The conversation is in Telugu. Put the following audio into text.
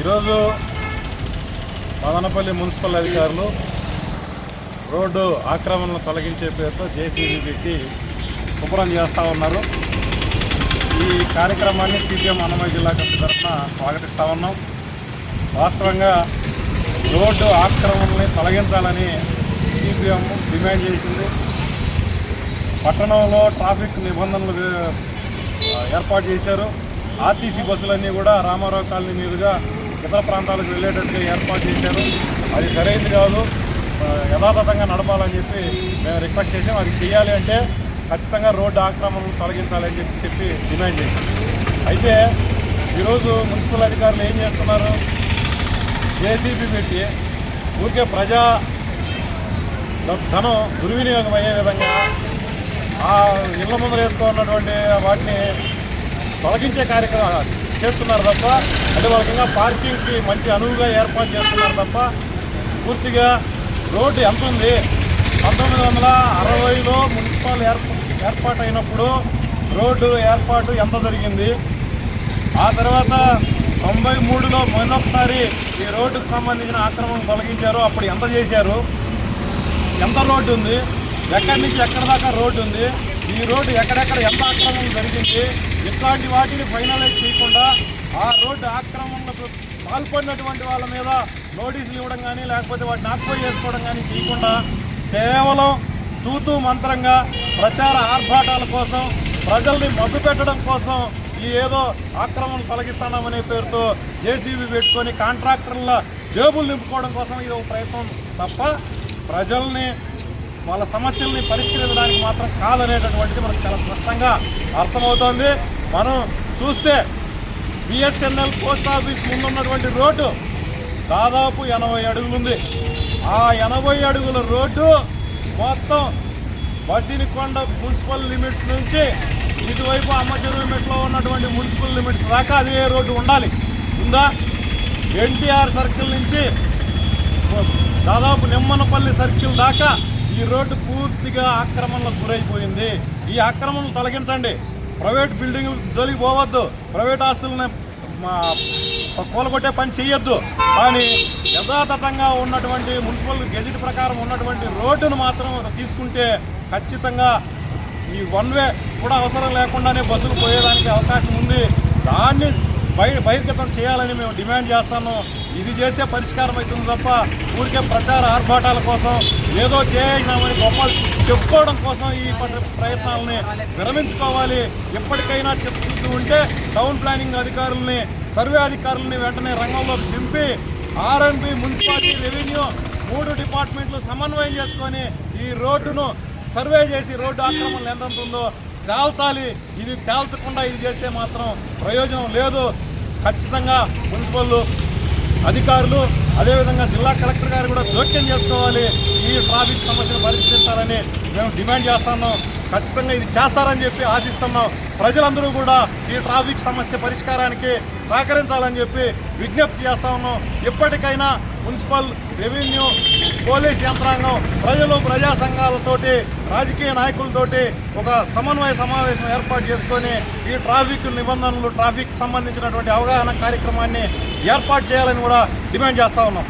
ఈరోజు మదనపల్లి మున్సిపల్ అధికారులు రోడ్డు ఆక్రమణను తొలగించే పేరుతో జేసీబీ పెట్టి శుభ్రం చేస్తూ ఉన్నారు. ఈ కార్యక్రమాన్ని సిపిఎం అన్నమయ్య జిల్లా కమిటీ తరఫున స్వాగతిస్తూ ఉన్నాం. వాస్తవంగా రోడ్డు ఆక్రమణని తొలగించాలని సిపిఎం డిమాండ్ చేసింది. పట్టణంలో ట్రాఫిక్ నిబంధనలు ఏర్పాటు చేశారు. ఆర్టీసీ బస్సులన్నీ కూడా రామారావు కాలనీ మీదుగా ఇతర ప్రాంతాలకు వెళ్ళేటట్టుగా ఏర్పాటు చేశారు. అది సరైనది కాదు, యథాతథంగా నడపాలని చెప్పి మేము రిక్వెస్ట్ చేసాం. అది చేయాలి అంటే ఖచ్చితంగా రోడ్డు ఆక్రమణను తొలగించాలని చెప్పి డిమాండ్ చేశాం. అయితే ఈరోజు మున్సిపల్ అధికారులు ఏం చేస్తున్నారు? జేసీబీ పెట్టి ఊరికే ప్రజా ధనం దుర్వినియోగం అయ్యే విధంగా ఆ ఇళ్ల ముందర వేసుకున్నటువంటి వాటిని తొలగించే కార్యక్రమం చేస్తున్నారు తప్ప, అంటే వాళ్ళకి పార్కింగ్కి మంచి అనువుగా ఏర్పాటు చేస్తున్నారు తప్ప పూర్తిగా రోడ్డు ఎంత ఉంది? 1960లో మున్సిపల్ ఏర్పాటు అయినప్పుడు రోడ్డు ఏర్పాటు ఎంత జరిగింది? ఆ తర్వాత 93లో మొన్నొకసారి ఈ రోడ్డుకు సంబంధించిన ఆక్రమణ తొలగించారు. అప్పుడు ఎంత చేశారు? ఎంత రోడ్డు ఉంది? ఎక్కడి నుంచి ఎక్కడి దాకా రోడ్డు ఉంది? ఈ రోడ్డు ఎక్కడెక్కడ ఎంత ఆక్రమణ జరిగింది? ఇట్లాంటి వాటిని ఫైనలైజ్ చేయకుండా ఆ రోడ్డు ఆక్రమణలకు పాల్పడినటువంటి వాళ్ళ మీద నోటీసులు ఇవ్వడం కానీ లేకపోతే వాటిని ఆక్యుపై చేసుకోవడం కానీ చేయకుండా కేవలం తూతూ మంత్రంగా ప్రచార ఆర్భాటాల కోసం, ప్రజల్ని మభ్యపెట్టడం కోసం ఈ ఏదో ఆక్రమణ తొలగిస్తున్నామనే పేరుతో జేసీబీ పెట్టుకొని కాంట్రాక్టర్ల జేబులు నింపుకోవడం కోసం ఇది ఒక ప్రయత్నం తప్ప ప్రజల్ని వాళ్ళ సమస్యల్ని పరిష్కరించడానికి మాత్రం కాదనేటటువంటిది మనకు చాలా స్పష్టంగా అర్థమవుతోంది. మనం చూస్తే బిఎస్ఎన్ఎల్ పోస్ట్ ఆఫీస్ ముందున్నటువంటి రోడ్డు దాదాపు 80 అడుగులు ఉంది. ఆ 80 అడుగుల రోడ్డు మొత్తం బసినికొండ మున్సిపల్ లిమిట్స్ నుంచి ఇటువైపు అమ్మచెరువు మెట్లో ఉన్నటువంటి మున్సిపల్ లిమిట్స్ దాకా అదే రోడ్డు ఉండాలి. ఉందా? ఎన్టీఆర్ సర్కిల్ నుంచి దాదాపు నిమ్మనపల్లి సర్కిల్ దాకా ఈ రోడ్డు పూర్తిగా ఆక్రమణలకు గురైపోయింది. ఈ ఆక్రమణలు తొలగించండి. ప్రైవేట్ బిల్డింగ్ జోలికి పోవద్దు, ప్రైవేట్ ఆస్తులను కూలగొట్టే పని చేయొద్దు. కానీ యథాతథంగా ఉన్నటువంటి మున్సిపల్ గెజిట్ ప్రకారం ఉన్నటువంటి రోడ్డును మాత్రం తీసుకుంటే ఖచ్చితంగా ఈ వన్ వే కూడా అవసరం లేకుండానే బస్సులు పోయేదానికి అవకాశం ఉంది. దాన్ని బహిర్గతం చేయాలని మేము డిమాండ్ చేస్తాము. ఇది చేస్తే పరిష్కారం అవుతుంది తప్ప ఊరికే ప్రచార ఆర్భాటాల కోసం ఏదో చేసినామని గొప్పలు చెప్పుకోవడం కోసం ఈ ప్రయత్నాలని విరమించుకోవాలి. ఎప్పటికైనా చిత్తశుద్ధి ఉంటే టౌన్ ప్లానింగ్ అధికారుల్ని, సర్వే అధికారులని వెంటనే రంగంలోకి దింపి ఆర్ఎండ్బి, మున్సిపాలిటీ, రెవెన్యూ 3 డిపార్ట్మెంట్లు సమన్వయం చేసుకొని ఈ రోడ్డును సర్వే చేసి రోడ్డు ఆక్రమణలు ఎంత ఉందో తేల్చాలి. ఇది తేల్చకుండా ఇది చేస్తే మాత్రం ప్రయోజనం లేదు. ఖచ్చితంగా మున్సిపల్ అధికారులు అదేవిధంగా జిల్లా కలెక్టర్ గారు కూడా జోక్యం చేసుకోవాలి. ఈ ట్రాఫిక్ సమస్యను పరిష్కరించాలని మేము డిమాండ్ చేస్తున్నాం. ఖచ్చితంగా ఇది చేస్తారని చెప్పి ఆశిస్తున్నాం. ప్రజలందరూ కూడా ఈ ట్రాఫిక్ సమస్య పరిష్కారానికి సహకరించాలని చెప్పి విజ్ఞప్తి చేస్తా ఉన్నాం. ఇప్పటికైనా మున్సిపల్, రెవెన్యూ, పోలీస్ యంత్రాంగం, ప్రజలు, ప్రజా సంఘాలతోటి, రాజకీయ నాయకులతోటి ఒక సమన్వయ సమావేశం ఏర్పాటు చేసుకొని ఈ ట్రాఫిక్ నిబంధనలు, ట్రాఫిక్ సంబంధించినటువంటి అవగాహన కార్యక్రమాన్ని ఏర్పాటు చేయాలని కూడా డిమాండ్ చేస్తూ ఉన్నాం.